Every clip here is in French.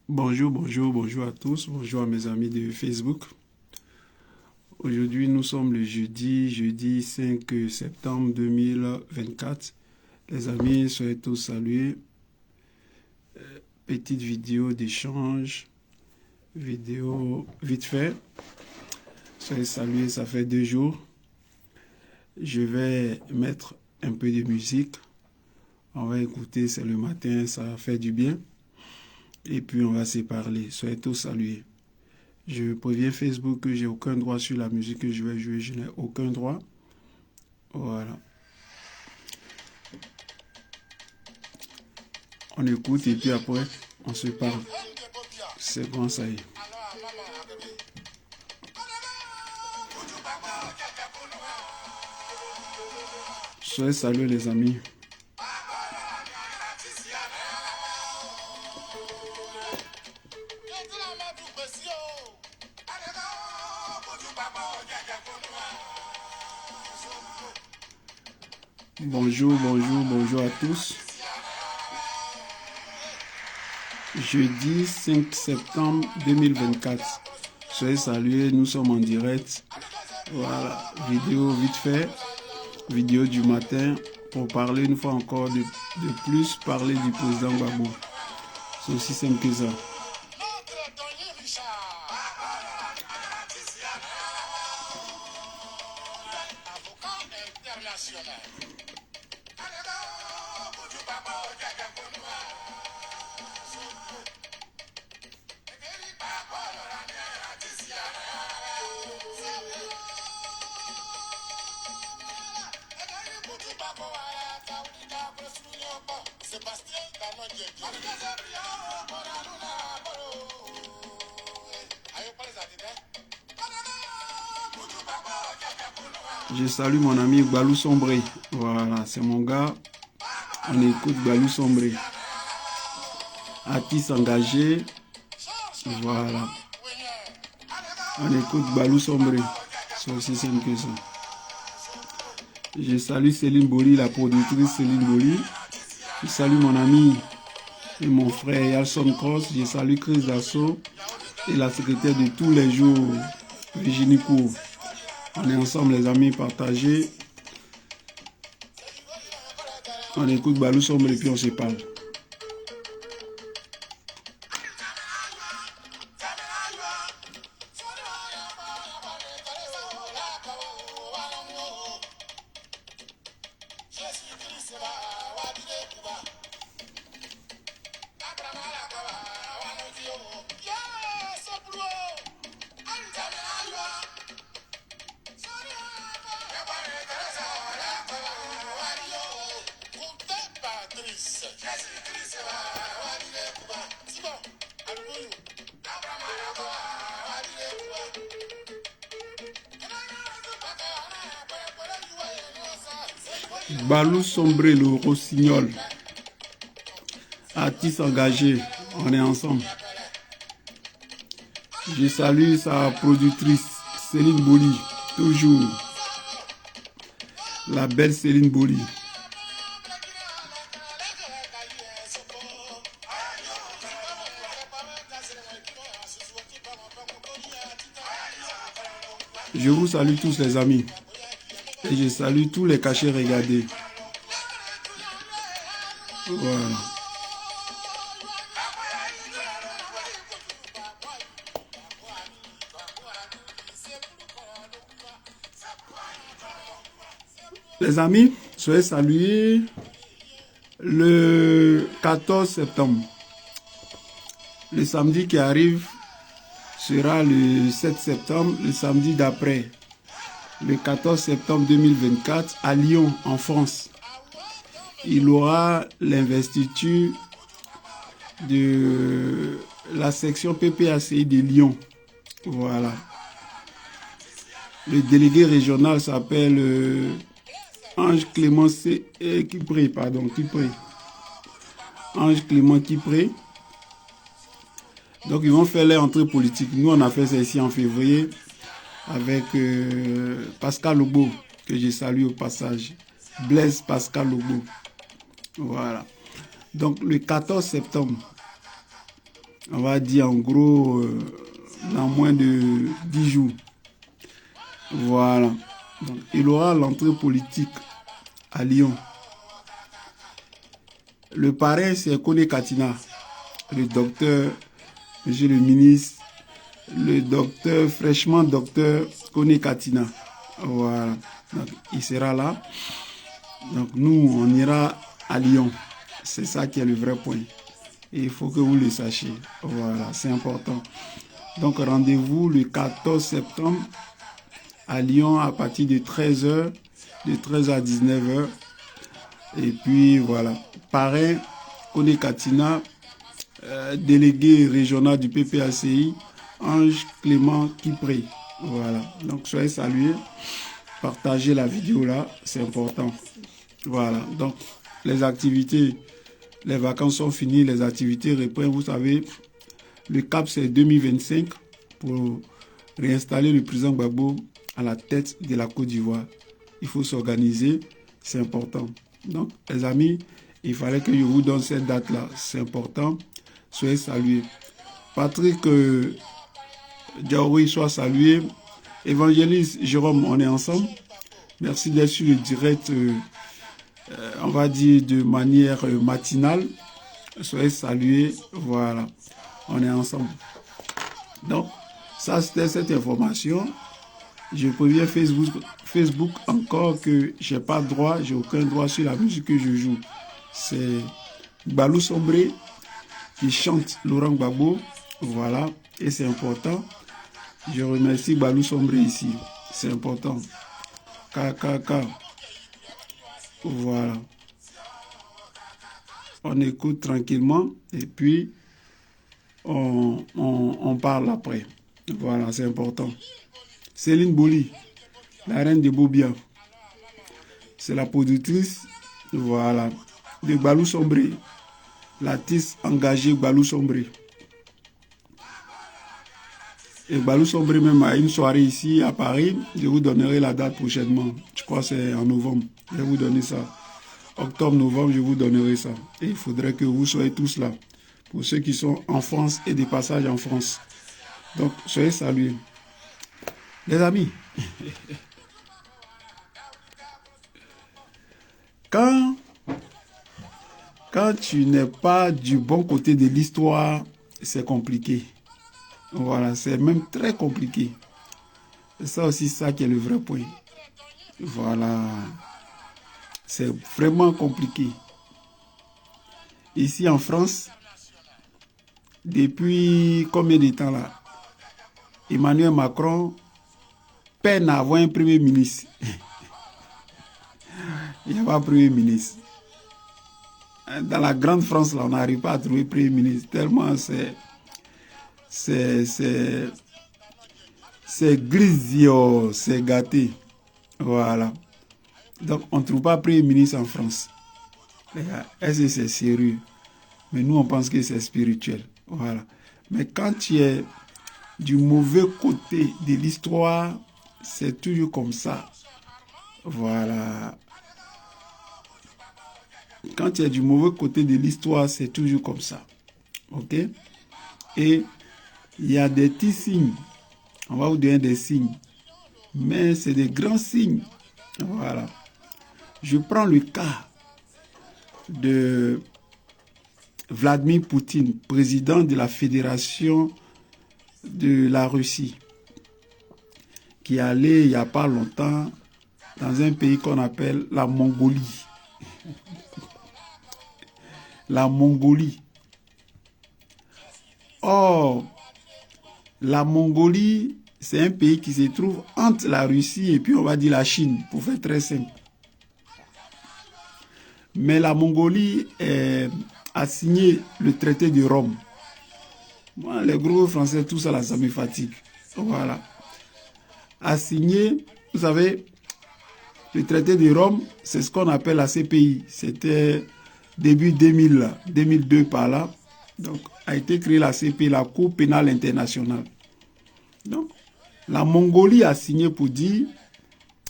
Bonjour à tous, bonjour à mes amis de Facebook. Aujourd'hui, nous sommes le jeudi 5 septembre 2024. Les amis, soyez tous salués. Petite vidéo d'échange, vidéo vite fait. Soyez salués, ça fait 2 jours. Je vais mettre un peu de musique. On va écouter, c'est le matin, ça fait du bien. Et puis on va se parler. Soyez tous salués. Je préviens Facebook que j'ai aucun droit sur la musique que je vais jouer. Je n'ai aucun droit. Voilà. On écoute et puis après, on se parle. C'est bon, ça y est. Soyez salués les amis. Bonjour à tous. Jeudi 5 septembre 2024. Soyez salués, nous sommes en direct. Voilà, vidéo vite fait. Vidéo du matin pour parler une fois encore de plus, parler du président Gbagbo. C'est aussi simple que ça. Je salue mon ami Balou Sombré. Voilà, c'est mon gars. On écoute Balou Sombré. Artiste engagé. Voilà. On écoute Balou Sombré. C'est aussi simple que ça. Je salue Céline Boli, la productrice Céline Boli. Je salue mon ami et mon frère Yalson Cross. Je salue Chris Dasso et la secrétaire de tous les jours, Virginie Cour. On est ensemble les amis, partagés. On écoute Balou Sombre et puis on se parle. Balou Sombre, le rossignol. Artiste engagé, on est ensemble. Je salue sa productrice, Céline Boli, toujours. La belle Céline Boli. Je vous salue tous les amis. Et je salue tous les cachets regardés. Voilà. Les amis, soyez salués le 14 septembre. Le samedi qui arrive sera le 7 septembre, le samedi d'après. Le 14 septembre 2024 à Lyon, en France. Il aura l'investiture de la section PPACI de Lyon. Voilà. Le délégué régional s'appelle Ange Clément Kipré, Ange Clément Kipré. Donc ils vont faire leur entrée politique. Nous on a fait ça ici en février avec Pascal Lobo, que je salue au passage. Blaise Pascal Lobo. Voilà. Donc le 14 septembre, on va dire en gros, dans moins de 10 jours. Voilà. Donc, il aura l'entrée politique à Lyon. Le parrain, c'est Kone Katina, le docteur, monsieur le ministre, le docteur, fraîchement docteur Kone Katina. Voilà. Donc, il sera là. Donc, nous, on ira à Lyon. C'est ça qui est le vrai point. Et il faut que vous le sachiez. Voilà, c'est important. Donc, rendez-vous le 14 septembre à Lyon à partir de 13h, de 13h à 19h. Et puis, voilà. Parrain, Kone Katina, délégué régional du PPACI, Ange Clément Kipré. Voilà. Donc, soyez salués. Partagez la vidéo là, c'est important. Voilà. Donc, les activités, les vacances sont finies, les activités reprennent. Vous savez, le cap, c'est 2025 pour réinstaller le président Gbagbo à la tête de la Côte d'Ivoire. Il faut s'organiser, c'est important. Donc, les amis, il fallait que je vous donne cette date-là. C'est important. Soyez salués. Patrick Diaouri soit salué. Évangéliste Jérôme, on est ensemble. Merci d'être sur le direct, on va dire de manière matinale. Soyez salués. Voilà, on est ensemble. Donc, ça c'était cette information. Je préviens Facebook encore que j'ai pas droit, j'ai aucun droit sur la musique que je joue. C'est Balou Sombré qui chante Laurent Gbagbo. Voilà, et c'est important. Je remercie Balou Sombré ici. C'est important. KKK. Voilà. On écoute tranquillement et puis on parle après. Voilà, c'est important. Céline Boli, la reine de Bobia. C'est la productrice, voilà, de Balou Sombré. L'artiste engagé Balou Sombré. Et Balou Sombré même a une soirée ici à Paris. Je vous donnerai la date prochainement. Je crois que c'est en novembre. Je vais vous donner ça. Octobre, novembre, je vous donnerai ça. Et il faudrait que vous soyez tous là. Pour ceux qui sont en France et des passages en France. Donc, soyez salués. Les amis, quand tu n'es pas du bon côté de l'histoire, c'est compliqué. Voilà, c'est même très compliqué. C'est ça aussi, ça qui est le vrai point. Voilà. C'est vraiment compliqué. Ici en France, depuis combien de temps là, Emmanuel Macron peine à avoir un premier ministre. Il n'y a pas de premier ministre. Dans la grande France, là, on n'arrive pas à trouver premier ministre. Tellement c'est grisio, c'est gâté. Voilà. Donc, on ne trouve pas premier ministre en France. Est-ce que c'est sérieux? Mais nous, on pense que c'est spirituel. Voilà. Mais quand tu es du mauvais côté de l'histoire, c'est toujours comme ça. Voilà. Quand tu es du mauvais côté de l'histoire, c'est toujours comme ça. OK? Et il y a des petits signes. On va vous donner des signes. Mais c'est des grands signes. Voilà. Je prends le cas de Vladimir Poutine, président de la Fédération de la Russie, qui est allé il n'y a pas longtemps dans un pays qu'on appelle la Mongolie. La Mongolie. Or, la Mongolie, c'est un pays qui se trouve entre la Russie et puis on va dire la Chine, pour faire très simple. Mais la Mongolie a signé le traité de Rome. Moi, les gros français, tout ça là, ça me fatigue. Voilà. A signé, vous savez, le traité de Rome, c'est ce qu'on appelle la CPI. C'était début 2000, là, 2002 par là. Donc, a été créée la CPI, la Cour pénale internationale. Donc, la Mongolie a signé pour dire,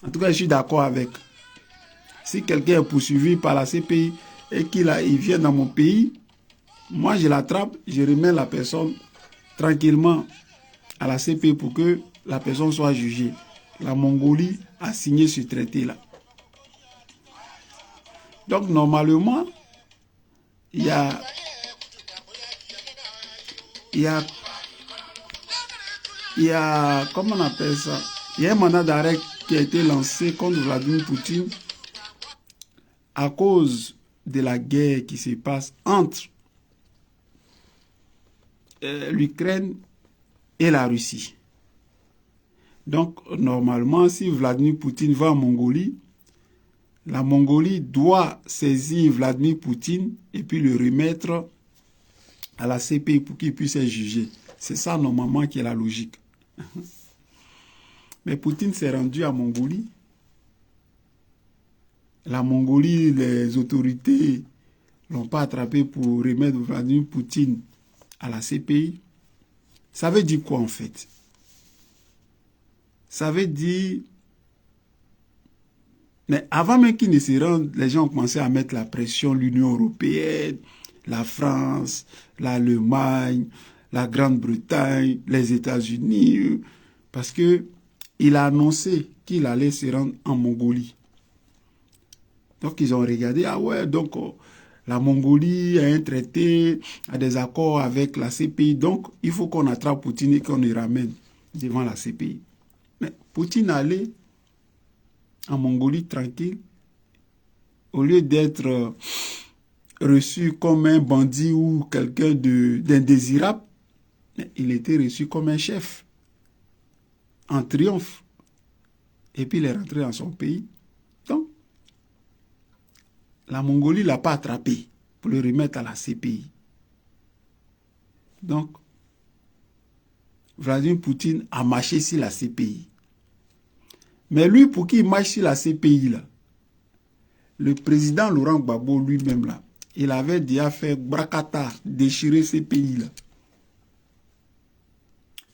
en tout cas, je suis d'accord avec. Si quelqu'un est poursuivi par la CPI et qu'il vient dans mon pays, Moi, je l'attrape, je remets la personne tranquillement à la CPI pour que la personne soit jugée. La Mongolie a signé ce traité-là. Donc, normalement, il y a, comment on appelle ça? Il y a un mandat d'arrêt qui a été lancé contre Vladimir Poutine à cause de la guerre qui se passe entre l'Ukraine et la Russie. Donc, normalement, si Vladimir Poutine va en Mongolie, la Mongolie doit saisir Vladimir Poutine et puis le remettre à la CPI pour qu'il puisse être jugé. C'est ça, normalement, qui est la logique. Mais Poutine s'est rendu à Mongolie. La Mongolie, les autorités ne l'ont pas attrapé pour remettre Vladimir Poutine à la CPI. Ça veut dire quoi en fait? Ça veut dire... Mais avant même qu'il ne se rende, les gens ont commencé à mettre la pression, l'Union européenne, la France, l'Allemagne, la Grande-Bretagne, les États-Unis, parce qu'il a annoncé qu'il allait se rendre en Mongolie. Donc, ils ont regardé, ah ouais, donc la Mongolie a un traité, a des accords avec la CPI, donc il faut qu'on attrape Poutine et qu'on le ramène devant la CPI. Mais Poutine allait en Mongolie tranquille, au lieu d'être reçu comme un bandit ou quelqu'un d'indésirable, il était reçu comme un chef, en triomphe. Et puis il est rentré dans son pays. Donc, la Mongolie ne l'a pas attrapé pour le remettre à la CPI. Donc, Vladimir Poutine a marché sur la CPI. Mais lui, pour qu'il marche sur la CPI, là, le président Laurent Gbagbo lui-même, là, il avait déjà fait bracata, déchirer ces pays-là.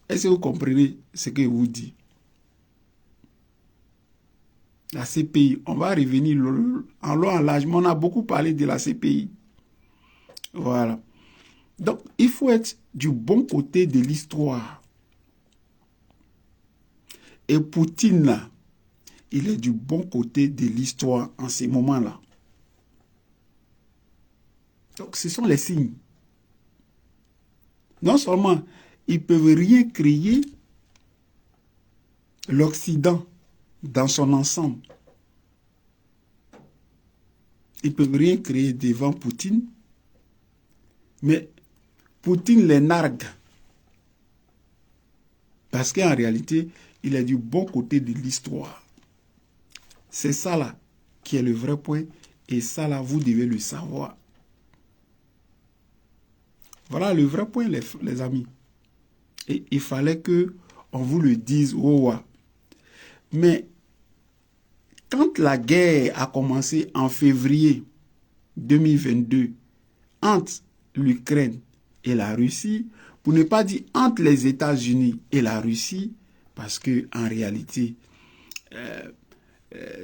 Est-ce que vous comprenez ce que je vous dis? La CPI, on va revenir en long en large, mais on a beaucoup parlé de la CPI. Voilà. Donc, il faut être du bon côté de l'histoire. Et Poutine, là, il est du bon côté de l'histoire en ces moments-là. Donc, ce sont les signes. Non seulement ils ne peuvent rien créer, l'Occident dans son ensemble. Ils ne peuvent rien créer devant Poutine, mais Poutine les nargue. Parce qu'en réalité, il est du bon côté de l'histoire. C'est ça là qui est le vrai point. Et ça là, vous devez le savoir. Voilà le vrai point, les amis. Et il fallait qu'on vous le dise. Oh, mais quand la guerre a commencé en février 2022 entre l'Ukraine et la Russie, pour ne pas dire entre les États-Unis et la Russie, parce qu'en réalité,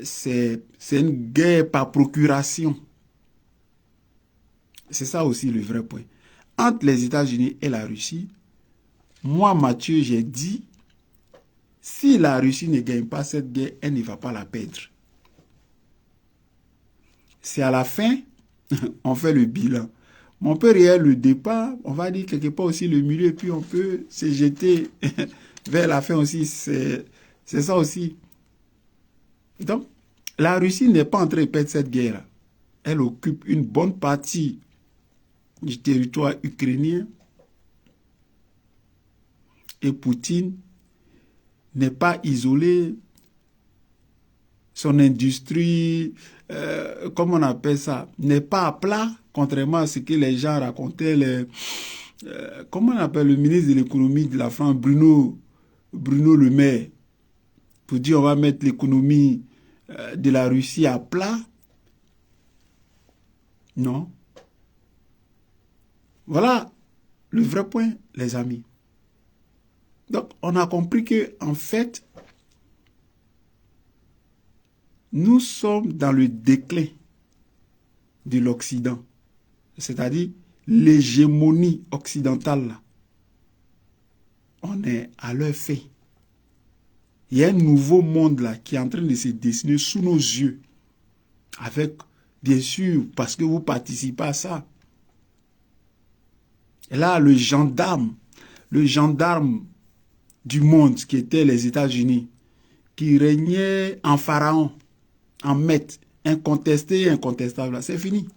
c'est une guerre par procuration. C'est ça aussi le vrai point. Entre les États-Unis et la Russie, moi, Mathieu, j'ai dit, si la Russie ne gagne pas cette guerre, elle ne va pas la perdre. C'est à la fin, on fait le bilan. Mais on peut réel le départ, on va dire quelque part aussi le milieu, et puis on peut se jeter vers la fin aussi. C'est ça aussi. Donc, la Russie n'est pas en train de perdre cette guerre. Elle occupe une bonne partie du territoire ukrainien. Et Poutine n'est pas isolé. Son industrie, comment on appelle ça, n'est pas à plat, contrairement à ce que les gens racontaient. Comment on appelle le ministre de l'économie de la France, Bruno Le Maire, pour dire on va mettre l'économie de la Russie à plat. Non. Voilà le vrai point, les amis. Donc, on a compris que, en fait, nous sommes dans le déclin de l'Occident. C'est-à-dire, l'hégémonie occidentale, là, on est à leur fait. Il y a un nouveau monde là qui est en train de se dessiner sous nos yeux. Avec, bien sûr, parce que vous participez à ça. Et là, le gendarme du monde qui était les États-Unis, qui régnait en pharaon, en maître, incontesté et incontestable, c'est fini.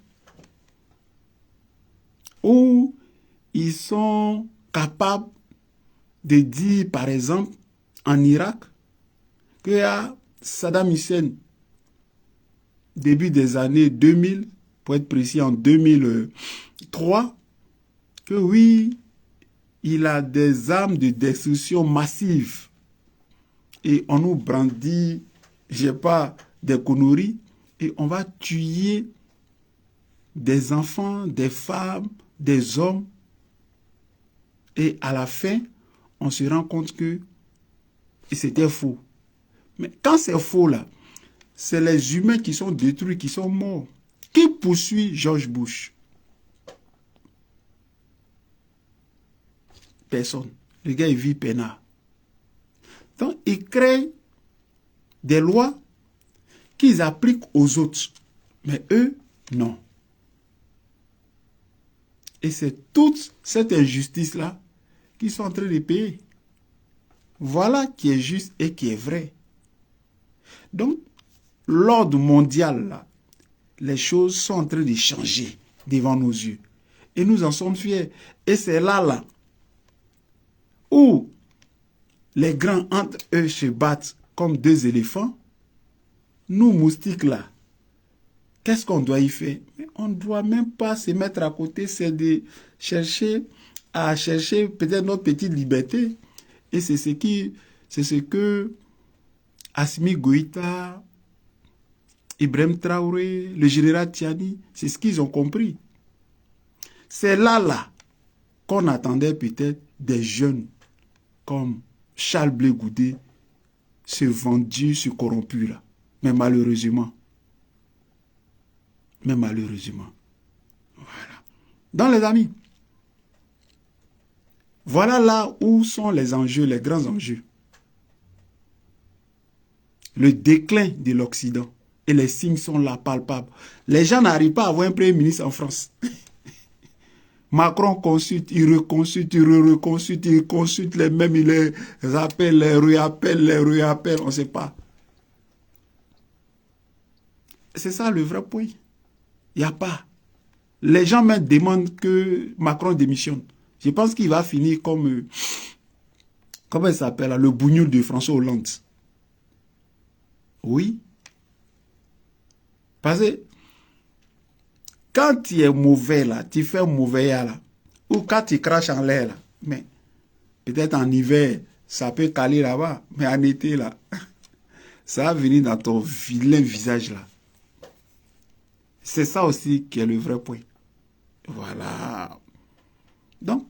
Où ils sont capables de dire, par exemple, en Irak, qu'il y a Saddam Hussein, début des années 2000, pour être précis, en 2003, que oui, il a des armes de destruction massive. Et on nous brandit, je sais pas, des conneries, et on va tuer des enfants, des femmes, des hommes. Et à la fin, on se rend compte que c'était faux. Mais quand c'est faux là, c'est les humains qui sont détruits, qui sont morts. Qui poursuit George Bush? Personne. Le gars, il vit peinard. Donc, ils créent des lois qu'ils appliquent aux autres. Mais eux, non. Et c'est toute cette injustice-là qu'ils sont en train de payer. Voilà qui est juste et qui est vrai. Donc, l'ordre mondial, là, les choses sont en train de changer devant nos yeux. Et nous en sommes fiers. Et c'est là, où les grands entre eux se battent comme deux éléphants. Nous, moustiques, là, qu'est-ce qu'on doit y faire? Mais on ne doit même pas se mettre à côté, c'est de chercher peut-être notre petite liberté. Et c'est ce que Assimi Goïta, Ibrahim Traoré, le général Tiani, c'est ce qu'ils ont compris. C'est là qu'on attendait peut-être des jeunes comme Charles Blé Goudé se vendu, se corrompu là. Mais malheureusement. Voilà. Donc les amis, voilà là où sont les enjeux, les grands enjeux. Le déclin de l'Occident. Et les signes sont là, palpables. Les gens n'arrivent pas à avoir un premier ministre en France. Macron consulte, il reconsulte, il reconsulte, il consulte les mêmes, il les appelle, les réappelle, on ne sait pas. C'est ça le vrai point. Il n'y a pas. Les gens même demandent que Macron démissionne. Je pense qu'il va finir comme, comment il s'appelle, le bougnoul de François Hollande. Oui. Parce que quand tu es mauvais là, tu fais mauvais là, ou quand tu craches en l'air là, mais peut-être en hiver, ça peut caler là-bas, mais en été là, ça va venir dans ton vilain visage là. C'est ça aussi qui est le vrai point. Voilà. Donc,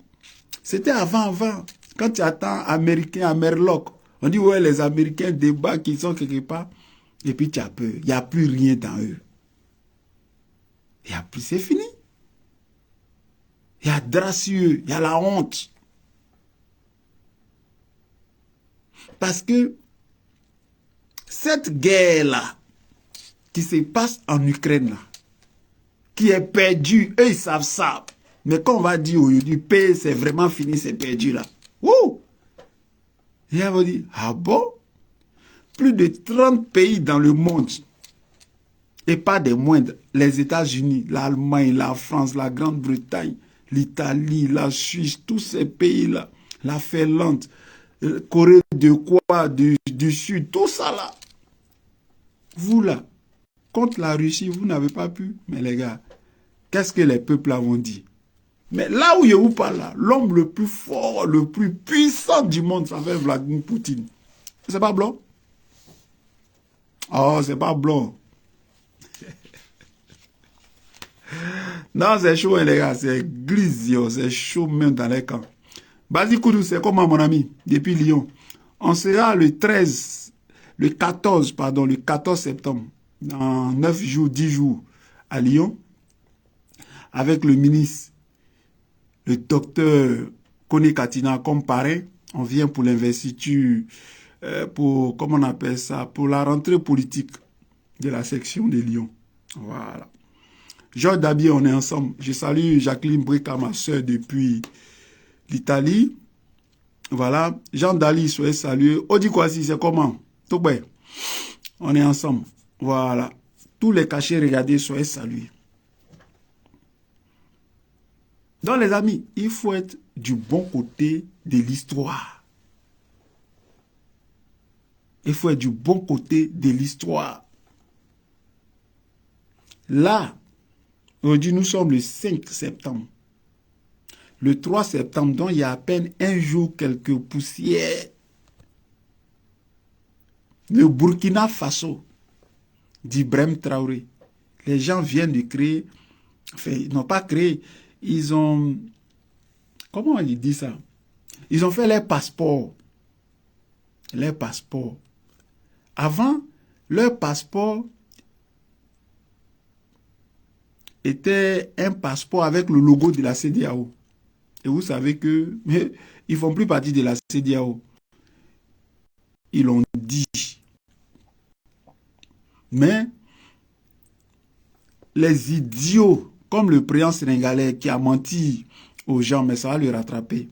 c'était avant. Quand tu attends Américains à Merlock, on dit ouais, les Américains débattent qu'ils sont quelque part, et puis tu as peur. Il n'y a plus rien dans eux. Il n'y a plus, c'est fini. Il y a Dracieux, il y a la honte. Parce que cette guerre-là, qui se passe en Ukraine, là, qui est perdue, eux ils savent ça. Mais quand on va dire aujourd'hui, paix, c'est vraiment fini, c'est perdu là. Wouh! Et on va dire, ah bon? Plus de 30 pays dans le monde, et pas des moindres, les États-Unis, l'Allemagne, la France, la Grande-Bretagne, l'Italie, la Suisse, tous ces pays-là, la Finlande, Corée du Sud, tout ça là. Vous là, contre la Russie, vous n'avez pas pu. Mais les gars, qu'est-ce que les peuples là vont dire? Mais là où je vous parle là, l'homme le plus fort, le plus puissant du monde s'appelle Vladimir Poutine. C'est pas blanc? Oh, c'est pas blanc. Non, c'est chaud, hein, les gars. C'est gris, c'est chaud même dans les camps. Basi Koudou, c'est comment, mon ami, depuis Lyon? On sera le 14 septembre, dans 9 jours, 10 jours, à Lyon, avec le ministre le docteur Kone Katina comme parrain. On vient pour l'investiture, pour, comment on appelle ça, pour la rentrée politique de la section de Lyon. Voilà. Georges Dabier, on est ensemble. Je salue Jacqueline Brica, ma soeur, depuis l'Italie. Voilà. Jean Dali, soyez salués. Odi Kwasi, c'est comment? Tout bien. On est ensemble. Voilà. Tous les cachets, regardez, soyez salués. Donc, les amis, il faut être du bon côté de l'histoire. Il faut être du bon côté de l'histoire. Là, aujourd'hui, nous sommes le 5 septembre. Le 3 septembre, donc il y a à peine un jour, quelques poussières. Le Burkina Faso d'Ibrahim Traoré. Les gens viennent de créer, enfin, ils n'ont pas créé, ils ont, comment il dit ça? Ils ont fait leur passeport. Leur passeport. Avant, leur passeport était un passeport avec le logo de la CEDEAO. Et vous savez que ils ne font plus partie de la CEDEAO. Ils l'ont dit. Mais les idiots, comme le président sénégalais qui a menti aux gens, mais ça va le rattraper.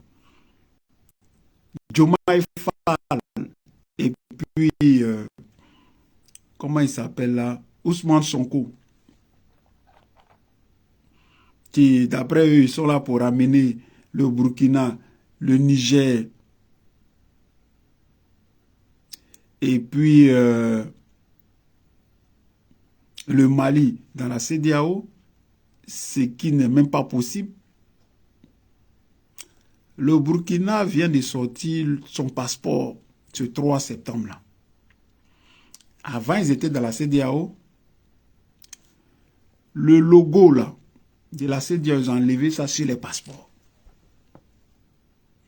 Diomaye Faye et puis, comment il s'appelle là? Ousmane Sonko. Qui, d'après eux, ils sont là pour amener le Burkina, le Niger, et puis le Mali dans la CEDEAO, ce qui n'est même pas possible. Le Burkina vient de sortir son passeport ce 3 septembre-là. Avant, ils étaient dans la CEDEAO. Le logo là, de la CEDEAO, ils ont enlevé ça sur les passeports.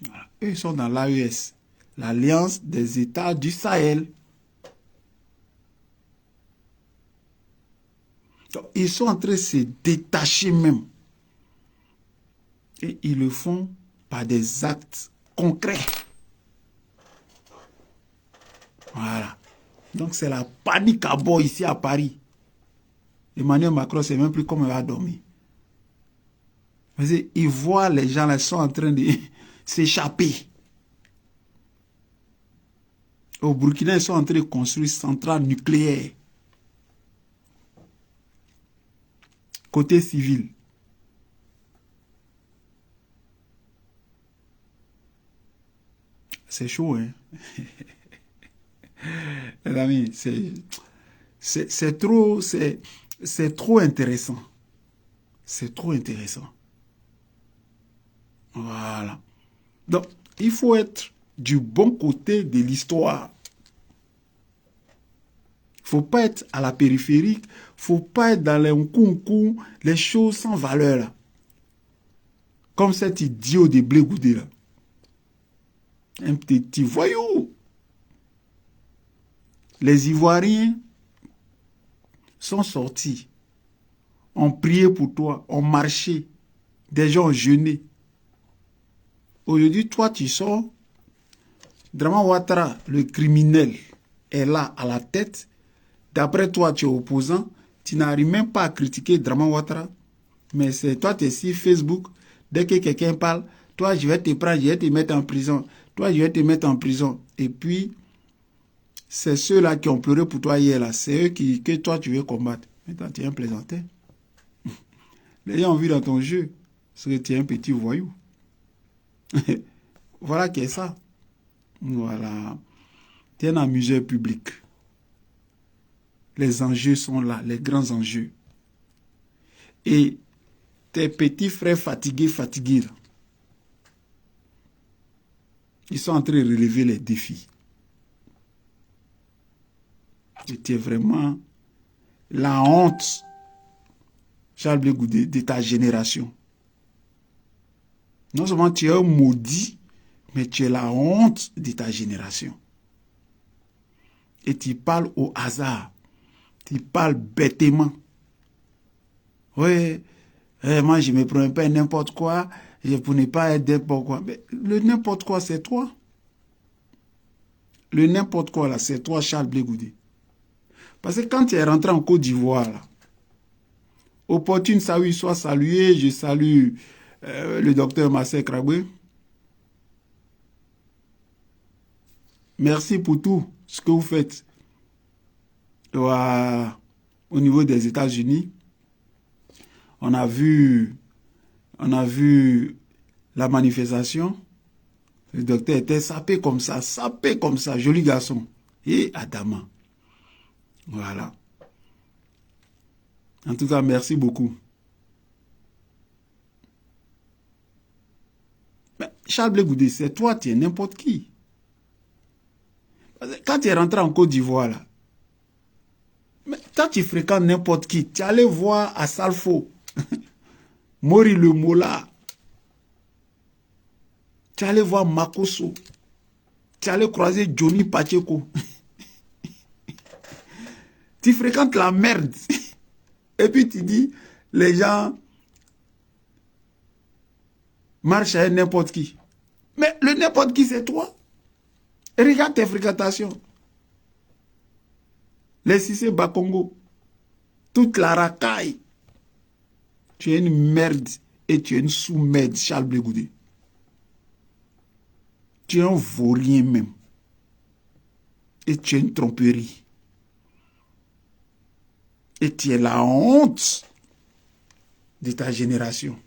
Voilà. Eux, ils sont dans l'AES, l'Alliance des États du Sahel. Donc, ils sont en train de se détacher même. Et ils le font par des actes concrets. Voilà. Donc, c'est la panique à bord ici à Paris. Emmanuel Macron, c'est même plus comment il va dormir. Ils voient les gens, là, sont en train de s'échapper. Au Burkina, ils sont en train de construire une centrale nucléaire. Côté civil. C'est chaud, hein? Les amis, c'est trop intéressant. C'est trop intéressant. Voilà. Donc, il faut être du bon côté de l'histoire. Il ne faut pas être à la périphérie. Il ne faut pas être dans les coucou, les choses sans valeur. Là. Comme cet idiot de Blé Goudé. Là. Un petit voyou. Les Ivoiriens sont sortis. On prié pour toi. On marché. Des gens ont jeûné. Aujourd'hui, toi, tu sors. Draman Ouattara, le criminel, est là à la tête. D'après toi, tu es opposant. Tu n'arrives même pas à critiquer Draman Ouattara. Mais c'est toi, tu es sur Facebook. Dès que quelqu'un parle, toi, je vais te prendre, je vais te mettre en prison. Toi, je vais te mettre en prison. Et puis, c'est ceux-là qui ont pleuré pour toi hier, là. C'est eux que toi, tu veux combattre. Maintenant, tu es un plaisantin. Les gens ont vu dans ton jeu. Parce que tu es un petit voyou. Voilà qui est ça. Voilà. Tu es un amuseur public. Les enjeux sont là, les grands enjeux. Et tes petits frères fatigués, là, ils sont en train de relever les défis. Et tu es vraiment la honte, Charles Blé Goudé, de ta génération. Non seulement tu es un maudit, mais tu es la honte de ta génération. Et tu parles au hasard. Tu parles bêtement. Oui, Moi, je ne me prends pas n'importe quoi. Pour ne pas être n'importe quoi. Mais le n'importe quoi, c'est toi. Le n'importe quoi, là, c'est toi, Charles Blé Goudé. Parce que quand tu es rentré en Côte d'Ivoire, là, opportune, ça oui, soit salué. Je salue le docteur Marcel Krabwe. Merci pour tout ce que vous faites au niveau des États-Unis. On a vu la manifestation. Le docteur était sapé comme ça, joli garçon. Et Adama. Voilà. En tout cas, merci beaucoup. Mais Charles Blé Goudé, c'est toi, tu es n'importe qui. Quand tu es rentré en Côte d'Ivoire, là, mais quand tu fréquentes n'importe qui, tu allais voir à Salfo, Mori le Mola, tu allais voir Makoso, tu allais croiser Johnny Pacheco. Tu fréquentes la merde. Et puis tu dis, les gens marchent avec n'importe qui. Mais le n'importe qui, c'est toi. Regarde tes fréquentations. Les Cissé Bakongo, toute la racaille. Tu es une merde et tu es une sous-merde, Charles Blé Goudé. Tu es un vaurien même. Et tu es une tromperie. Et tu es la honte de ta génération.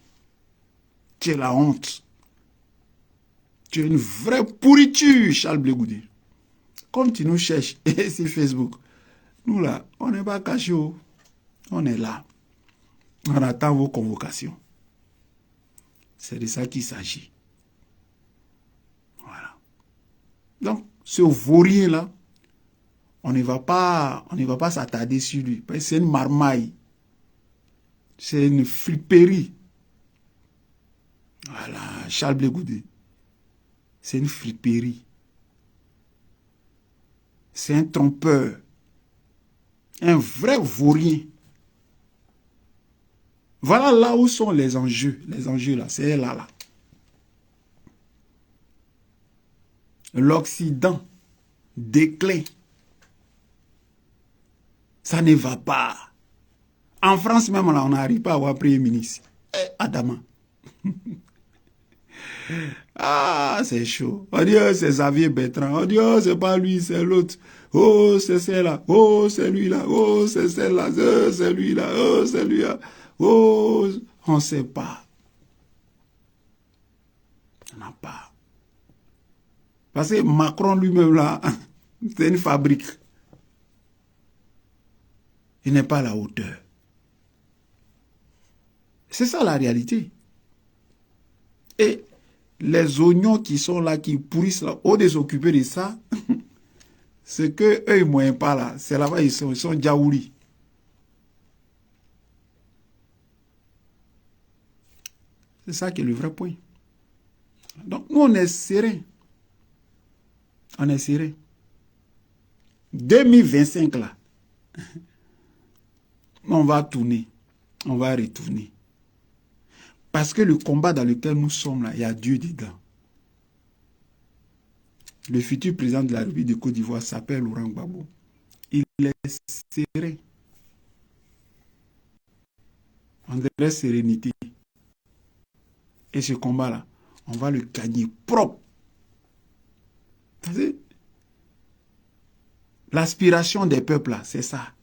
Tu es la honte. Tu es une vraie pourriture, Charles Blé Goudé. Comme tu nous cherches sur Facebook, nous là, on n'est pas cachés. On est là. On attend vos convocations. C'est de ça qu'il s'agit. Voilà. Donc, ce vaurien-là, on ne va pas s'attarder sur lui. C'est une marmaille. C'est une friperie. Voilà, Charles Blé Goudé. C'est une friperie. C'est un trompeur. Un vrai vaurien. Voilà là où sont les enjeux. Les enjeux là, c'est là. L'Occident déclin. Ça ne va pas. En France même, là, on n'arrive pas à avoir Premier ministre. Adama. Ah, c'est chaud. On dit, oh, c'est Xavier Bertrand. On dit, oh, c'est pas lui, c'est l'autre. Oh, c'est celle-là. Oh, c'est lui-là. Oh, c'est celle-là. Oh, c'est lui-là. Oh, c'est lui-là. Oh, on ne sait pas. On n'a pas. Parce que Macron lui-même, là, c'est une fabrique. Il n'est pas à la hauteur. C'est ça la réalité. Et les oignons qui sont là, qui pourrissent là, au désoccuper de ça, c'est que eux, ils ne moyennent pas là. C'est là-bas, ils sont djaouli. C'est ça qui est le vrai point. Donc, nous, on est serein. On est serein. 2025, là, on va tourner. On va retourner. Parce que le combat dans lequel nous sommes, là, il y a Dieu dedans. Le futur président de la République de Côte d'Ivoire s'appelle Laurent Gbagbo. Il est serein. On dirait sérénité. Et ce combat-là, on va le gagner propre. L'aspiration des peuples, là, c'est ça.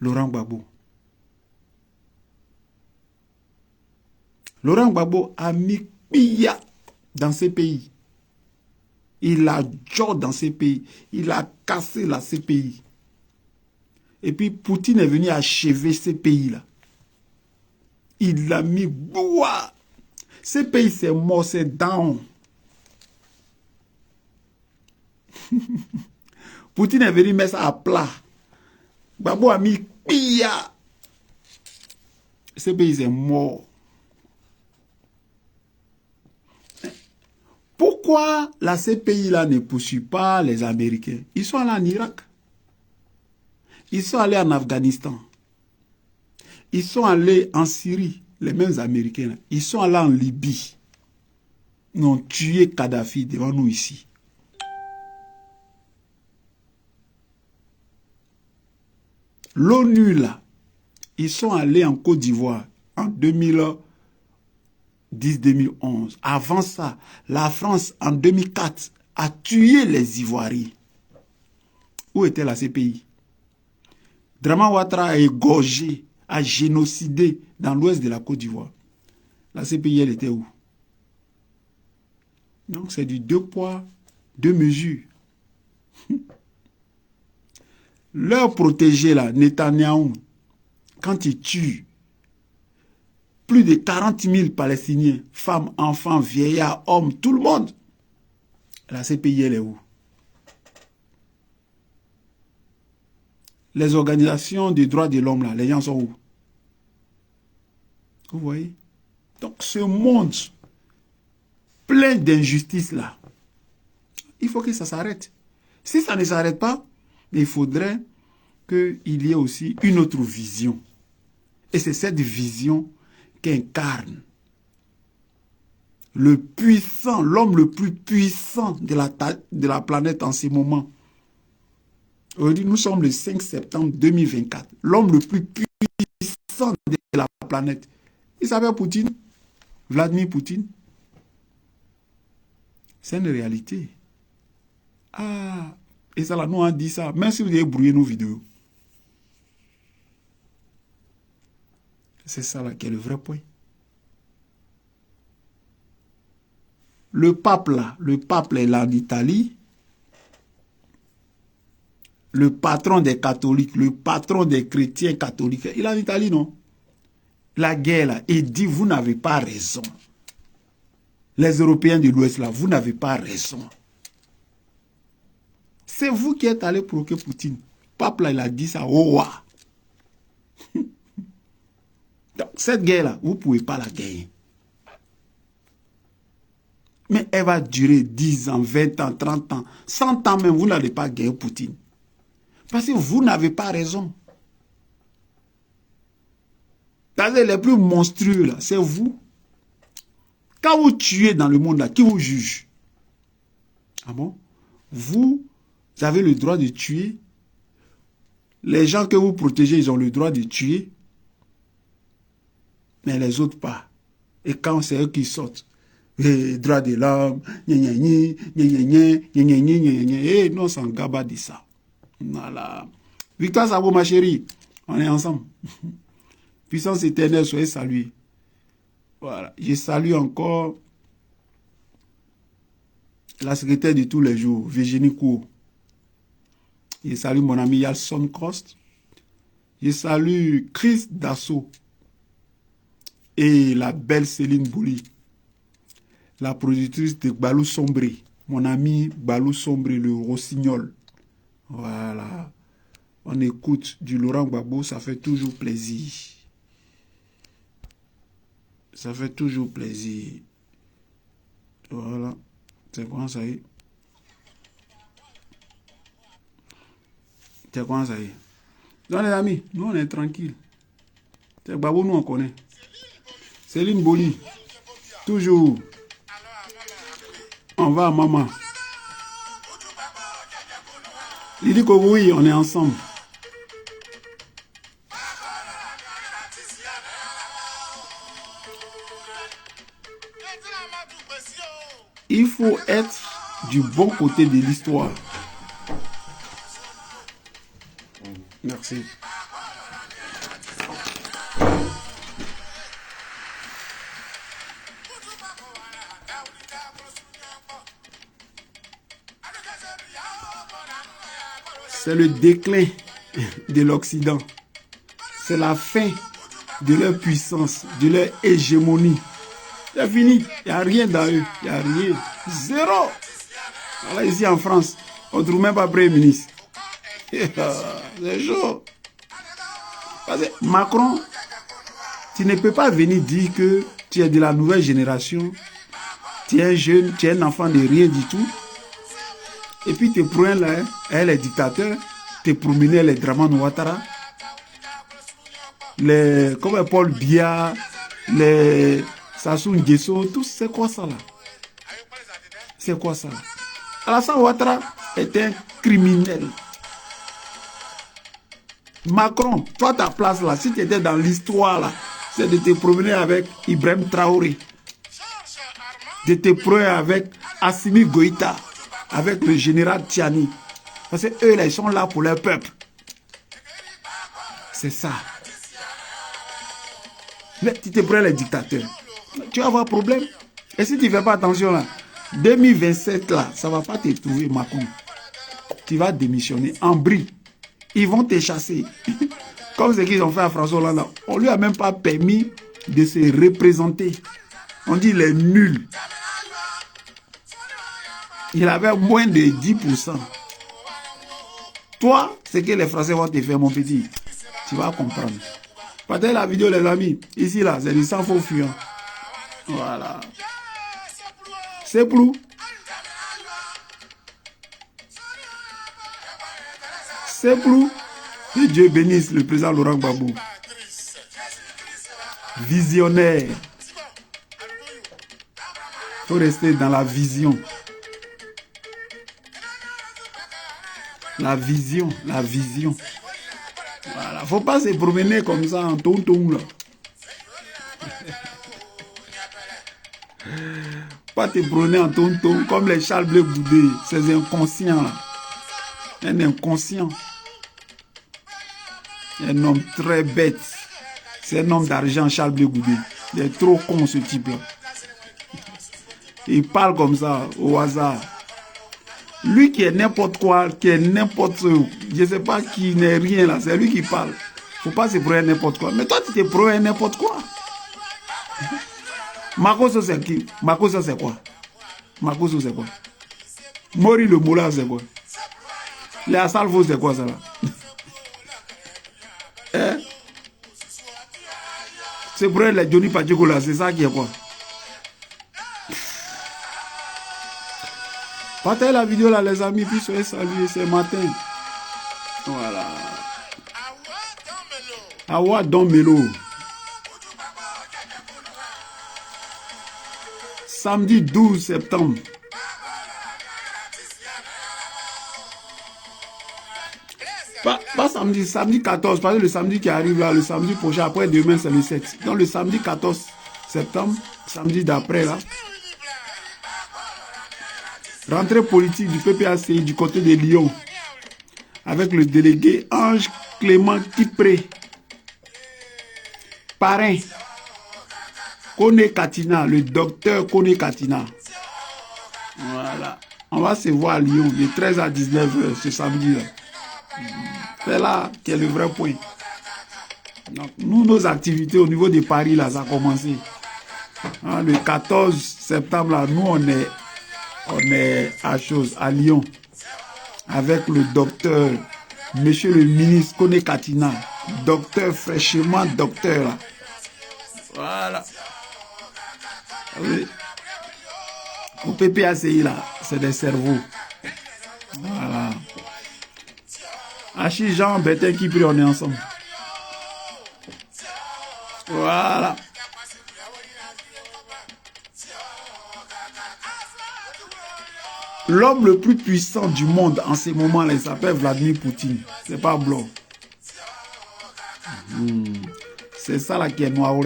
Laurent Gbagbo. Laurent Gbagbo a mis pilla dans ces pays. Il a joué dans ces pays. Il a cassé là, ces pays. Et puis Poutine est venu achever ces pays-là. Il a mis bois. Ces pays, c'est mort, c'est down. Poutine est venu mettre ça à plat. Gbagbo a mis pilla. Ces pays, c'est mort. Pourquoi la CPI-là ne poursuit pas les Américains? Ils sont allés en Irak. Ils sont allés en Afghanistan. Ils sont allés en Syrie, les mêmes Américains, là. Ils sont allés en Libye. Ils ont tué Kadhafi devant nous ici. L'ONU, là, ils sont allés en Côte d'Ivoire en 2010-2011. Avant ça, la France, en 2004, a tué les Ivoiriens. Où était la CPI? Draman Ouattara a égorgé, a génocidé dans l'ouest de la Côte d'Ivoire. La CPI, elle était où? Donc, c'est du 2 poids, 2 mesures. Leur protégé, là, Netanyahou, quand il tue plus de 40 000 Palestiniens, femmes, enfants, vieillards, hommes, tout le monde, la CPI, elle est où? Les organisations des droits de l'homme, là, les gens sont où? Vous voyez? Donc, ce monde plein d'injustices, là, il faut que ça s'arrête. Si ça ne s'arrête pas, il faudrait qu'il y ait aussi une autre vision. Et c'est cette vision qu'incarne le puissant, l'homme le plus puissant de la planète en ce moment. Aujourd'hui, nous sommes le 5 septembre 2024. L'homme le plus puissant de la planète. Il s'appelle Poutine. Vladimir Poutine. C'est une réalité. Ah, et ça là, nous on dit ça. Même si vous avez brouillé nos vidéos. C'est ça là qui est le vrai point. Le pape est là en Italie. Le patron des catholiques, le patron des chrétiens catholiques, il est en Italie, non? La guerre là, il dit, vous n'avez pas raison. Les Européens de l'Ouest là, vous n'avez pas raison. C'est vous qui êtes allé provoquer Poutine. Le pape là, il a dit ça au roi. Donc, cette guerre-là, vous ne pouvez pas la gagner. Mais elle va durer 10 ans, 20 ans, 30 ans, 100 ans même, vous n'allez pas gagner Poutine. Parce que vous n'avez pas raison. Les plus monstrueux, là, c'est vous. Quand vous tuez dans le monde, là, qui vous juge? Ah bon? Vous avez le droit de tuer. Les gens que vous protégez, ils ont le droit de tuer. Mais les autres pas. Et quand c'est eux qui sortent, les droits de l'homme, et nous on s'en gaba de ça. Voilà. Victoire Sabo, ma chérie, on est ensemble. Puissance éternelle, soyez salués. Voilà. Je salue encore la secrétaire de tous les jours, Virginie Kou. Je salue mon ami Yalson Crost. Je salue Chris Dasso. Et la belle Céline Bouli, la productrice de Balou Sombré, mon ami Balou Sombré, le rossignol. Voilà. On écoute du Laurent Gbagbo, ça fait toujours plaisir. Ça fait toujours plaisir. Voilà. C'est quoi ça y est? C'est quoi ça y est? Donc les amis, nous on est tranquille. C'est Gbagbo, nous on connaît. Céline Boli, toujours. On va à maman. Lydie Kogoui, on est ensemble. Il faut être du bon côté de l'histoire. Merci. C'est le déclin de l'Occident. C'est la fin de leur puissance, de leur hégémonie. C'est fini. Il n'y a rien dans eux. Il n'y a rien. Zéro. Voilà, ici en France, on ne trouve même pas Premier ministre. C'est chaud. Parce que Macron, tu ne peux pas venir dire que tu es de la nouvelle génération. Tu es jeune, tu es un enfant de rien du tout. Et puis tu prends là, elle est dictateur, tu promener les Draman Ouattara. les comme Paul Biya, les Sassou Nguesso, tout c'est quoi ça là? C'est quoi ça? Alassane Ouattara est un criminel. Macron, toi ta place là, si tu étais dans l'histoire là, c'est de te promener avec Ibrahim Traoré, de te promener avec Assimi Goïta, avec le général Tiani. Parce que eux là, ils sont là pour leur peuple. C'est ça. Mais tu te prends les dictateurs, tu vas avoir problème. Et si tu ne fais pas attention là, 2027 là, ça ne va pas te trouver Macron. Tu vas démissionner en bris. Ils vont te chasser. Comme ce qu'ils ont fait à François Hollande. On ne lui a même pas permis de se représenter. On dit les nuls. Il avait moins de 10%. Toi, ce que les Français vont te faire, mon petit, tu vas comprendre. Partagez la vidéo, les amis. Ici, là, c'est du sang faux fuyant. Voilà. C'est plus. C'est plus. Que Dieu bénisse le président Laurent Gbagbo. Visionnaire. Il faut rester dans la vision. La vision, la vision. Voilà. Faut pas se promener comme ça en tonton là. Pas te promener en tonton comme les Charles Blé Goudé. Ces inconscients là. Un inconscient. Un homme très bête. C'est un homme d'argent, Charles Blé Goudé. Il est trop con ce type là. Il parle comme ça au hasard. Lui qui est n'importe quoi, qui est n'importe... Je ne sais pas qui n'est rien là, c'est lui qui parle. Faut pas se prendre n'importe quoi. Mais toi, tu te prends n'importe quoi. Makoso, c'est qui? Makoso, c'est quoi? Makoso, c'est quoi? Mori le Moula, c'est quoi? Les Assalfo, c'est quoi ça là? Hein? C'est pour les Johnny Pacheco là, c'est ça qui est quoi? Partagez la vidéo là les amis, puis soyez salués ce matin. Voilà. Awa Don Melo. Samedi 12 septembre. Pas samedi, samedi 14, parce que le samedi qui arrive là, le samedi prochain, après demain c'est le 7. Donc le samedi 14 septembre, samedi d'après là. Rentrée politique du PPACI du côté de Lyon avec le délégué Ange Clément Kipré. Parrain Kone Katina, le docteur Kone Katina. Voilà. On va se voir à Lyon de 13 à 19h ce samedi-là. C'est là qui est le vrai point. Donc, nous, nos activités au niveau de Paris, là, ça a commencé. Hein, le 14 septembre, là, nous, on est à Lyon, avec le docteur, monsieur le ministre Kone Katina, docteur fraîchement docteur. Là. Voilà. Oui. Au PPACI, là, c'est des cerveaux. Voilà. Achille Jean, Bertin qui prie, on est ensemble. Voilà. L'homme le plus puissant du monde en ce moment-là, il s'appelle Vladimir Poutine. C'est pas blanc. C'est ça là qui est noir.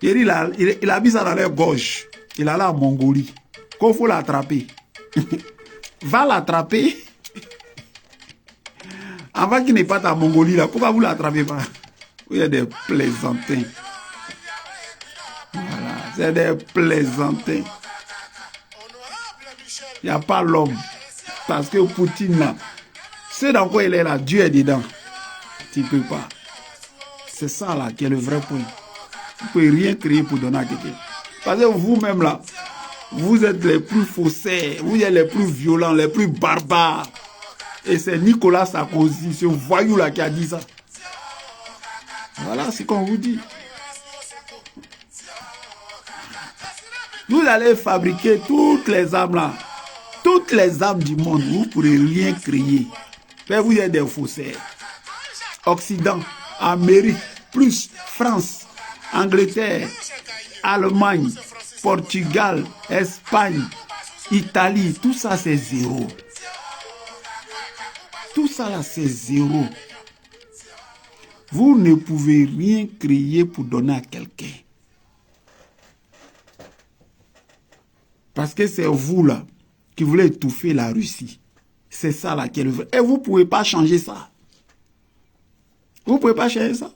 Il a mis ça dans l'air gauche. Il a là en Mongolie. Qu'il faut l'attraper. Va l'attraper. Avant qu'il n'ait pas ta Mongolie là, pourquoi vous ne l'attrapez pas? Il y a des plaisantins. Voilà, c'est des plaisantins. Il n'y a pas l'homme. Parce que Poutine là, c'est dans quoi il est là, Dieu est dedans. Tu ne peux pas. C'est ça là qui est le vrai point. Vous ne pouvez rien créer pour donner à quelqu'un. Parce que vous-même là, vous êtes les plus faussaires, vous êtes les plus violents, les plus barbares. Et c'est Nicolas Sarkozy, ce voyou là qui a dit ça. Voilà ce qu'on vous dit. Vous allez fabriquer toutes les armes là. Toutes les armes du monde, vous ne pourrez rien créer. Mais vous êtes des faussaires. Occident, Amérique, plus France, Angleterre, Allemagne, Portugal, Espagne, Italie, tout ça c'est zéro. Tout ça là c'est zéro. Vous ne pouvez rien créer pour donner à quelqu'un. Parce que c'est vous là qui voulez étouffer la Russie. C'est ça là qui est le vrai. Et vous ne pouvez pas changer ça. Vous ne pouvez pas changer ça.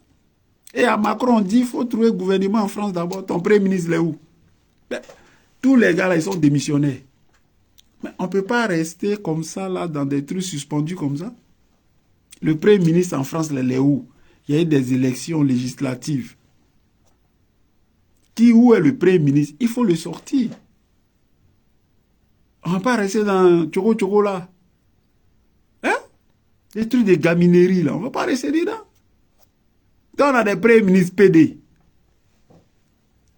Et à Macron, on dit qu'il faut trouver le gouvernement en France d'abord. Ton premier ministre est où? Ben, tous les gars là, ils sont démissionnaires. Mais on ne peut pas rester comme ça là, dans des trucs suspendus comme ça. Le premier ministre en France, il est où? Il y a eu des élections législatives. Où est le premier ministre? Il faut le sortir. On ne va pas rester dans Tchoko là. Hein? Des trucs de gaminerie là. On ne va pas rester dedans. Donc on a des premiers ministres PD.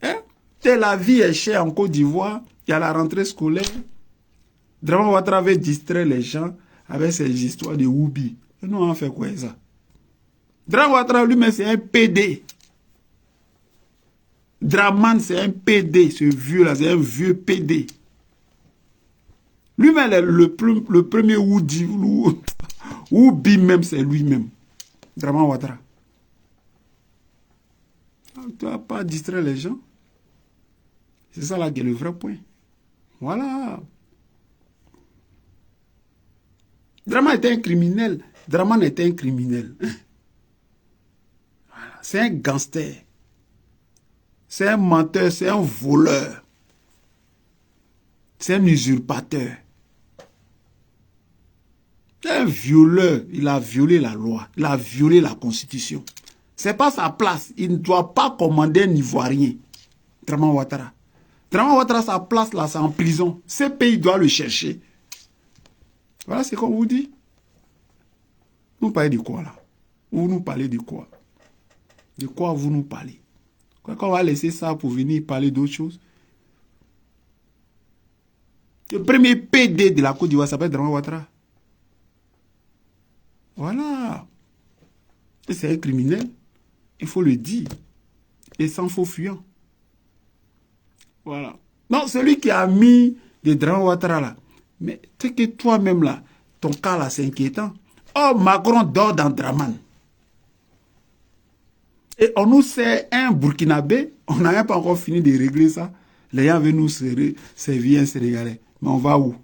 Hein? La vie est chère en Côte d'Ivoire. Il y a la rentrée scolaire. Draman Ouattara avait distrait les gens avec ces histoires de Woubi. Et nous on fait quoi ça? Draman Ouattara lui-même c'est un PD. Draman c'est un PD. Ce vieux là c'est un vieux PD. Lui-même le premier Woubi même c'est lui-même. Draman Ouattara. Tu ne vas pas distraire les gens. C'est ça là qui est le vrai point. Voilà. Draman était un criminel. Draman était un criminel. Voilà. C'est un gangster. C'est un menteur. C'est un voleur. C'est un usurpateur. C'est un violeur. Il a violé la loi. Il a violé la constitution. Ce n'est pas sa place. Il ne doit pas commander un Ivoirien. Draman Ouattara. Draman Ouattara, sa place là, c'est en prison. Ce pays doit le chercher. Voilà ce qu'on vous dit. Vous parlez de quoi là? Vous nous parlez de quoi? De quoi vous nous parlez? Quand on va laisser ça pour venir parler d'autres choses? Le premier PD de la Côte d'Ivoire s'appelle Draman Ouattara. Voilà. C'est un criminel. Il faut le dire. Et sans faux fuyant. Voilà. Non, celui qui a mis des Draman Ouattara là. Mais c'est que toi-même là, ton cas là, c'est inquiétant. Oh, Macron dort dans Draman. Et on nous sert un Burkinabé. On n'a même pas encore fini de régler ça. Les gens veulent nous servir un Sénégalais. Mais on va où?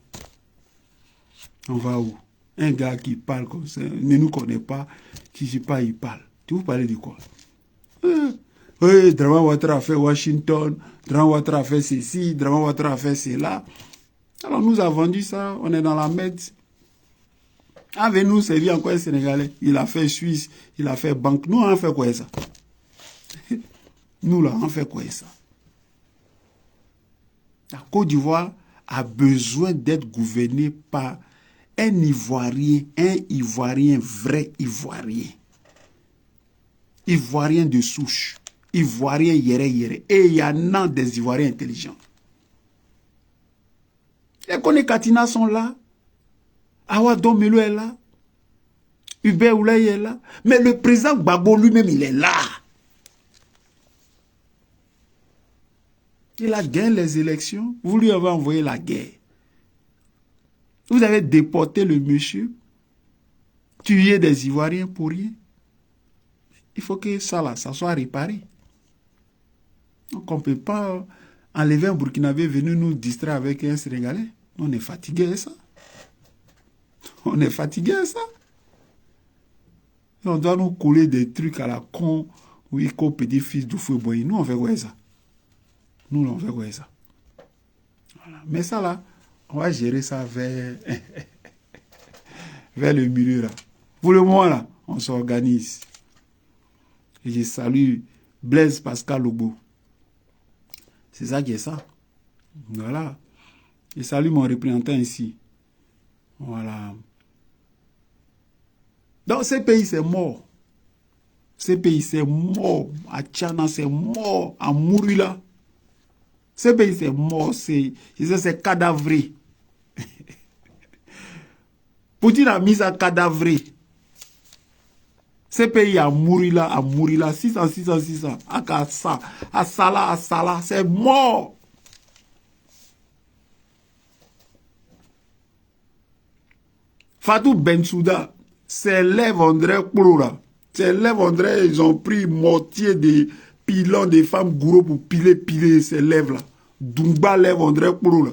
On va où? Un gars qui parle comme ça, ne nous connaît pas, qui ne sait pas, il parle. Tu vous parlez de quoi? Oui, Draman Ouattara a fait Washington, Draman Ouattara a fait ceci, Draman Ouattara a fait cela. Alors, on nous a vendu ça, on est dans la merde. Avec nous, c'est lui encore un Sénégalais. Il a fait Suisse, il a fait banque. Nous, on a fait quoi ça? Nous, là, on fait quoi ça? La Côte d'Ivoire a besoin d'être gouvernée par un Ivoirien, vrai Ivoirien. Ivoirien de souche. Ivoirien yéré. Et il y en a des Ivoiriens intelligents. Les Koné Katina sont là. Awa Domelo est là. Hubert Oulay est là. Mais le président Gbagbo lui-même, il est là. Il a gagné les élections. Vous lui avez envoyé la guerre. Vous avez déporté le monsieur. Tué des Ivoiriens pour rien. Il faut que ça là, ça soit réparé. Donc on ne peut pas enlever un Burkinabé venir nous distraire avec un Sénégalais. On est fatigué à ça. On est fatigué à ça. On doit nous coller des trucs à la con. Oui, qu'on petit-fils du feu boy. Nous, on fait quoi ça? Nous, on fait quoi ça? Voilà. Mais ça là, on va gérer ça vers, vers le milieu là. Pour le moment là, on s'organise. Et je salue Blaise Pascal Lobo. C'est ça qui est ça. Voilà. Je salue mon représentant ici. Voilà. Donc, ce pays, c'est mort. Ce pays, c'est mort. À Tchana, c'est mort. À Mourila. Ce pays, c'est mort. C'est cadavré. Poutine a mis ça cadavré. Ces pays à mourir là, 600, 600, 600. À Salah, c'est mort. Fatou Bensouda, ses lèvres on dirait là. Ses lèvres on dirait, ils ont pris mortier des pilons des femmes gourou pour piler ses lèvres là. Dumba lèvres on dirait là.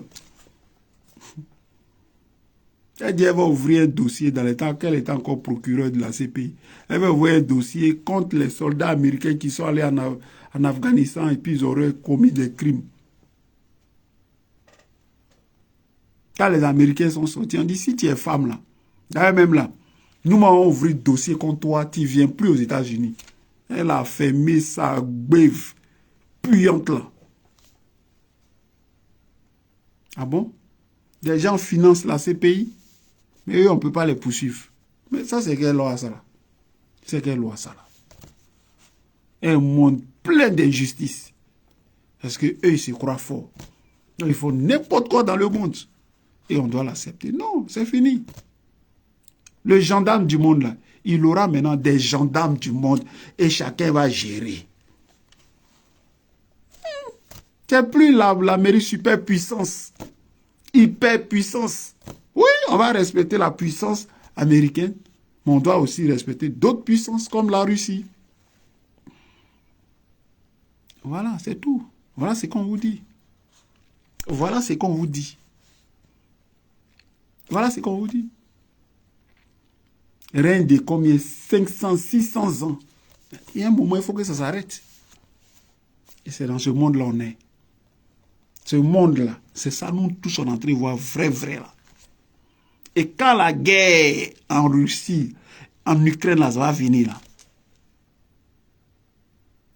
Elle dit qu'elle va ouvrir un dossier dans le temps qu'elle est encore procureur de la CPI. Elle va ouvrir un dossier contre les soldats américains qui sont allés en Afghanistan et puis ils auraient commis des crimes. Quand les Américains sont sortis, on dit si tu es femme là, d'ailleurs même là, nous m'avons ouvert un dossier contre toi, tu ne viens plus aux États-Unis. Elle a fermé sa bève puante là. Ah bon? Des gens financent la CPI? Mais eux, on ne peut pas les poursuivre. Mais ça, c'est quelle loi, ça là? C'est quelle loi, ça là? Un monde plein d'injustice. Parce qu'eux, ils se croient forts. Donc, ils font n'importe quoi dans le monde. Et on doit l'accepter. Non, c'est fini. Le gendarme du monde, là, il aura maintenant des gendarmes du monde et chacun va gérer. C'est plus la mairie superpuissance. Hyperpuissance. Oui, on va respecter la puissance américaine, mais on doit aussi respecter d'autres puissances comme la Russie. Voilà, c'est tout. Voilà ce qu'on vous dit. Voilà ce qu'on vous dit. Voilà ce qu'on vous dit. Règne de combien? 500, 600 ans. Il y a un moment, il faut que ça s'arrête. Et c'est dans ce monde-là on est. Ce monde-là, c'est ça, nous tous on est en train de voir vrai là. Et quand la guerre en Russie, en Ukraine, là, ça va venir là.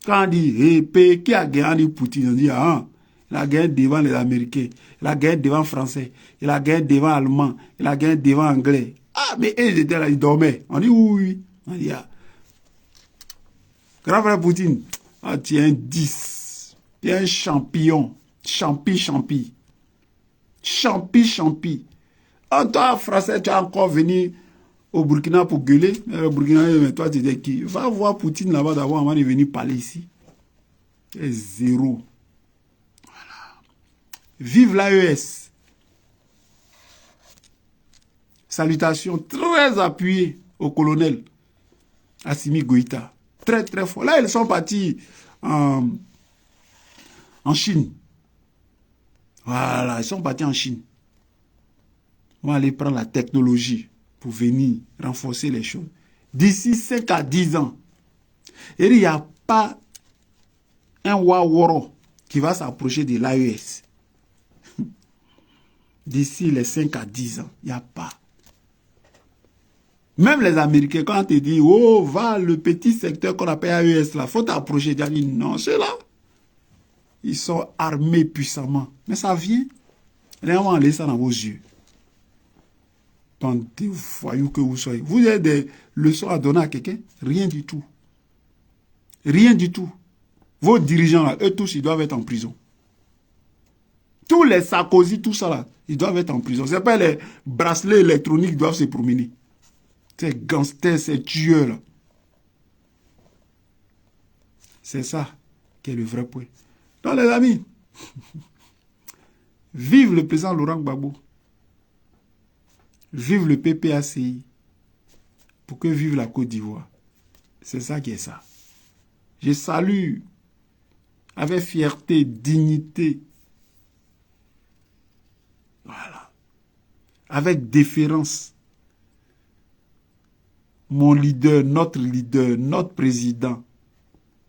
Quand on dit, qui a gagné, on dit Poutine, on dit, ah, il a gagné devant les Américains, il a gagné devant les Français, il a gagné devant les Allemands, il a gagné devant les Anglais. Ah, mais eux, ils étaient là, ils dormaient. On dit, oui. On dit, ah. Grand frère Poutine, ah, tu es un 10. Tu es un champion. Champi. En toi, Français, tu as encore venu au Burkina pour gueuler. Le Burkina, mais toi, tu dis qui? Va voir Poutine là-bas d'abord avant de venir parler ici. C'est zéro. Voilà. Vive l'AES. Salutations très appuyées au colonel Assimi Goïta. Très fort. Là, ils sont partis en Chine. Voilà, ils sont partis en Chine. On va aller prendre la technologie pour venir renforcer les choses. D'ici 5 à 10 ans, il n'y a pas un Waworo qui va s'approcher de l'AES. D'ici les 5 à 10 ans, il n'y a pas. Même les Américains, quand on te dit, oh, va le petit secteur qu'on appelle AES, là, faut t'approcher. Ils disent, non, c'est là. Ils sont armés puissamment. Mais ça vient. Rien va aller ça dans vos yeux. Tant de voyous que vous soyez. Vous avez des leçons à donner à quelqu'un? Rien du tout. Rien du tout. Vos dirigeants, là, eux tous, ils doivent être en prison. Tous les Sarkozy, tout ça, là, ils doivent être en prison. C'est pas les bracelets électroniques qui doivent se promener. Ces gangsters, ces tueurs, là. C'est ça qui est le vrai point. Donc, les amis, vive le président Laurent Gbagbo. Vive le PPACI. Pour que vive la Côte d'Ivoire. C'est ça qui est ça. Je salue avec fierté, dignité. Voilà. Avec déférence. Mon leader, notre président,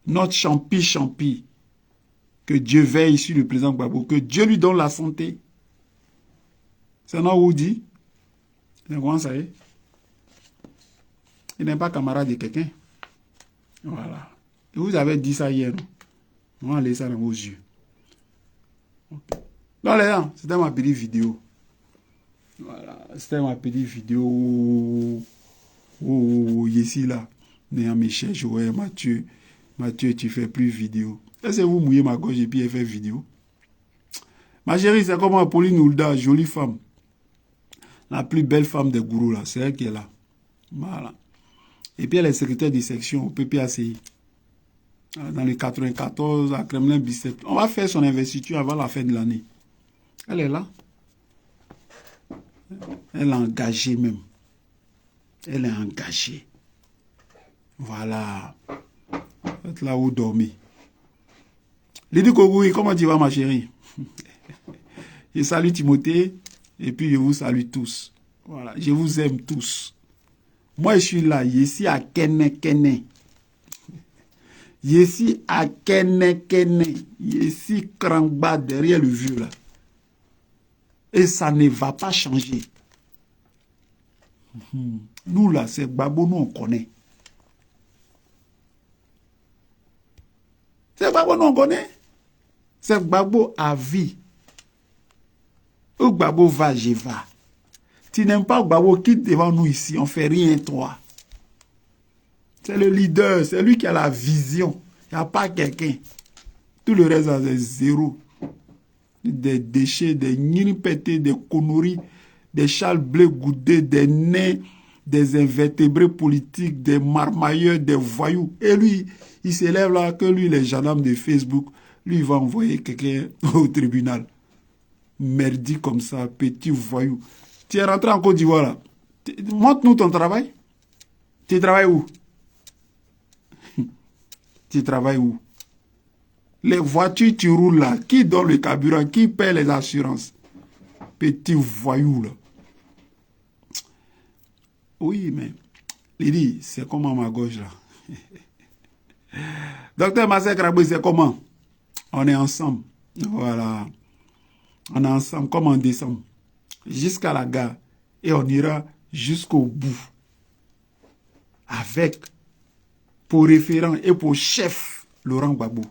notre champi. Que Dieu veille sur le président Gbagbo. Que Dieu lui donne la santé. C'est non vous dit. Comment ça est? Il n'est pas camarade de quelqu'un. Voilà. Et vous avez dit ça hier, non? On va laisser ça dans vos yeux. Okay. Donc les gens, c'était ma petite vidéo. Voilà. C'était ma petite vidéo. Oh, ici là. Néant mes cherches, ouais, Mathieu, tu fais plus vidéo. Laissez-vous mouiller ma gorge et puis elle fait vidéo. Ma chérie, c'est comme Pauline Oulda, jolie femme. La plus belle femme des gourous là, c'est elle qui est là. Voilà. Et puis elle est secrétaire de section au PPACI. Dans les 94, à Kremlin-Bicêtre. On va faire son investiture avant la fin de l'année. Elle est là. Elle est engagée même. Elle est engagée. Voilà. Faites là où dormir. Lydie Kogoui, comment tu vas ma chérie? Je salue Timothée et puis je vous salue tous. Voilà, je vous aime tous. Moi, je suis là, ici à Kene. Ici à Kene. Ici Krangba derrière le vieux là. Et ça ne va pas changer. Nous là, c'est Gbagbo, nous on connaît. C'est Gbagbo, nous on connaît. C'est Gbagbo à vie. Où Gbagbo va, je vais. Tu n'aimes pas Gbagbo, quitte devant nous ici. On ne fait rien, toi. C'est le leader. C'est lui qui a la vision. Il n'y a pas quelqu'un. Tout le reste, c'est zéro. Des déchets, des niripétés, des conneries, des châles bleus goudés, des nains, des invertébrés politiques, des marmailleurs, des voyous. Et lui, il s'élève là que lui, les gendarmes de Facebook, lui, il va envoyer quelqu'un au tribunal. Merdi comme ça, petit voyou. Tu es rentré en Côte d'Ivoire là. Montre-nous ton travail. Tu travailles où? Tu travailles où? Les voitures, tu roules là. Qui donne le carburant? Qui paie les assurances? Petit voyou là. Oui, mais Lydie, c'est comment à ma gauche là? Docteur Massé Krabou, c'est comment? On est ensemble. Voilà. On est ensemble comme en décembre. Jusqu'à la gare. Et on ira jusqu'au bout. Avec, pour référent et pour chef, Laurent Gbagbo.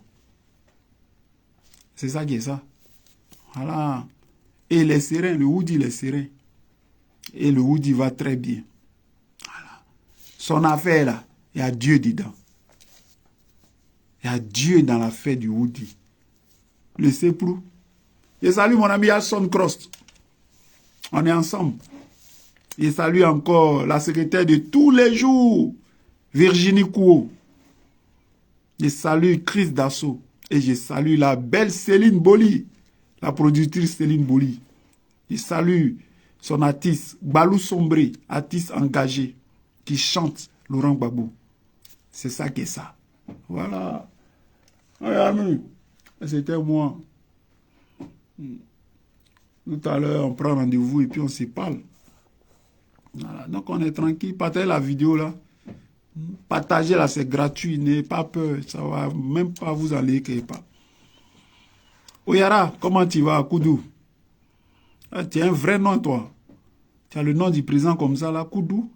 C'est ça qui est ça. Voilà. Et les sereins, le Woody, il est serein. Et le Woody va très bien. Voilà. Son affaire là, il y a Dieu dedans. Il y a Dieu dans l'affaire du Woody. Le Seprou. Je salue mon ami Alson Cross. On est ensemble. Je salue encore la secrétaire de tous les jours, Virginie Kouo. Je salue Chris Dasso. Et je salue la belle Céline Boli, la productrice Céline Boli. Je salue son artiste, Balou Sombré, artiste engagé, qui chante Laurent Gbagbo. C'est ça qui est ça. Voilà. C'était moi. Tout à l'heure, on prend rendez-vous et puis on se parle. Voilà. Donc on est tranquille. Partagez la vidéo là. Partagez là, c'est gratuit. N'ayez pas peur. Ça va même pas vous aller quelque part. Oyara, comment tu vas, Koudou? Ah, tu as un vrai nom, toi. Tu as le nom du président comme ça là, Koudou.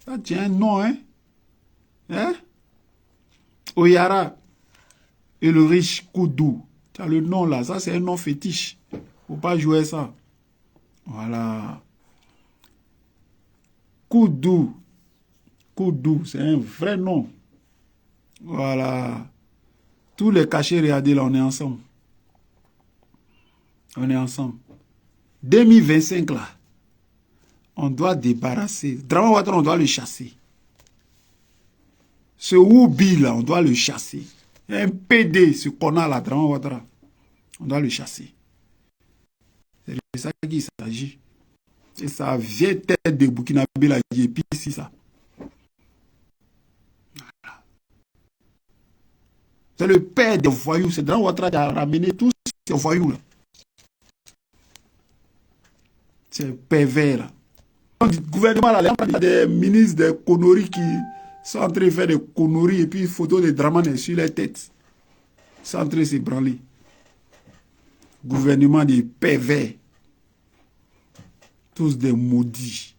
Ah, tu as un nom, hein? Hein? Oyara et le riche Koudou. Tu as le nom là. Ça, c'est un nom fétiche. Faut pas jouer ça. Voilà. Koudou. Koudou, c'est un vrai nom. Voilà. Tous les cachets, regardez là, on est ensemble. On est ensemble. 2025 là, on doit débarrasser. Dramane Ouattara, on doit le chasser. Ce Woubi là, on doit le chasser. Un PD, ce qu'on a là, Dramane Ouattara, on doit le chasser. C'est de ça qu'il s'agit. C'est sa vieille tête de Burkinabé là, et puis c'est ça. Voilà. C'est le père des voyous. C'est Dramane Ouattara qui a ramené tous ces voyous là. C'est pervers là. Le gouvernement là, il y a des ministres des conneries qui sont en train de faire des conneries et puis photos de Dramane sur les têtes. Ils sont en train de se branler. Gouvernement des pervers. Tous des maudits.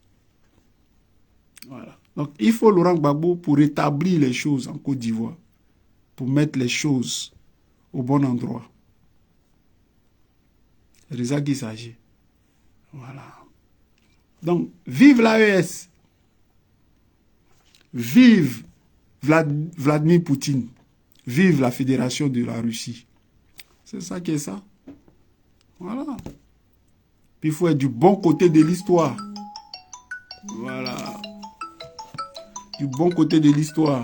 Voilà. Donc il faut Laurent Gbagbo pour rétablir les choses en Côte d'Ivoire. Pour mettre les choses au bon endroit. C'est de ça qu'il s'agit. Voilà. Donc, vive l'AES. Vive Vladimir Poutine. Vive la Fédération de la Russie. C'est ça qui est ça. Voilà. Puis il faut être du bon côté de l'histoire. Voilà. Du bon côté de l'histoire.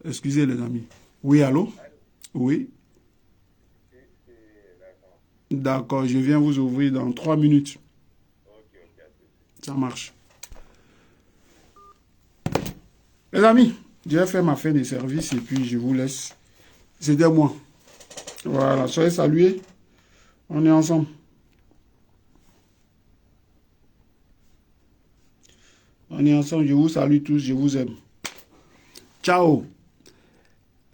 Excusez les amis. Oui, allô? Oui. D'accord, je viens vous ouvrir dans 3 minutes. Ça marche. Les amis, je vais faire ma fin de service et puis je vous laisse. C'était moi. Voilà, soyez salués. On est ensemble. On est ensemble. Je vous salue tous. Je vous aime. Ciao.